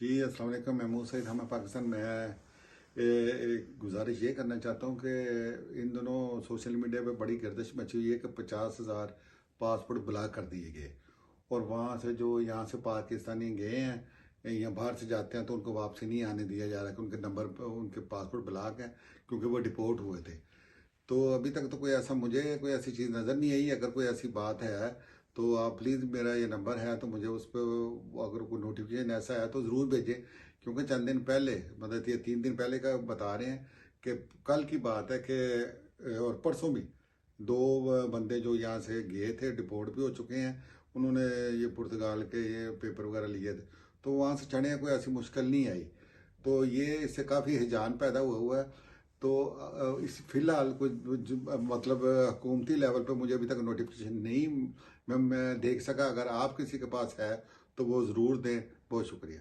जी अस्सलाम वालेकुम। महमूद सईद हमें पाकिस्तान में एक गुजारिश ये करना चाहता हूँ कि इन दोनों सोशल मीडिया पे बड़ी गर्दिश मची हुई है कि 50,000 पासपोर्ट ब्लॉक कर दिए गए और वहाँ से जो यहाँ से पाकिस्तानी गए हैं या बाहर से जाते हैं तो उनको वापसी नहीं आने दिया जा रहा कि उनके नंबर उनके पासपोर्ट ब्लॉक हैं क्योंकि वो डिपोर्ट हुए थे। तो अभी तक तो कोई ऐसा मुझे कोई ऐसी चीज़ नज़र नहीं आई। अगर कोई ऐसी बात है तो आप प्लीज़, मेरा ये नंबर है तो मुझे उस पर अगर कोई नोटिफिकेशन ऐसा है तो ज़रूर भेजें। क्योंकि चंद दिन पहले, मतलब ये 3 दिन पहले का बता रहे हैं कि कल की बात है कि और परसों भी दो बंदे जो यहाँ से गए थे डिपोर्ट भी हो चुके हैं। उन्होंने ये पुर्तगाल के ये पेपर वगैरह लिए थे तो वहाँ से चढ़े, कोई ऐसी मुश्किल नहीं आई। तो ये इससे काफ़ी हिजान पैदा हुआ है। तो इस फिलहाल कोई मतलब हुकूमती लेवल पे मुझे अभी तक नोटिफिकेशन नहीं मैं देख सका। अगर आप किसी के पास है तो वो ज़रूर दें। बहुत शुक्रिया।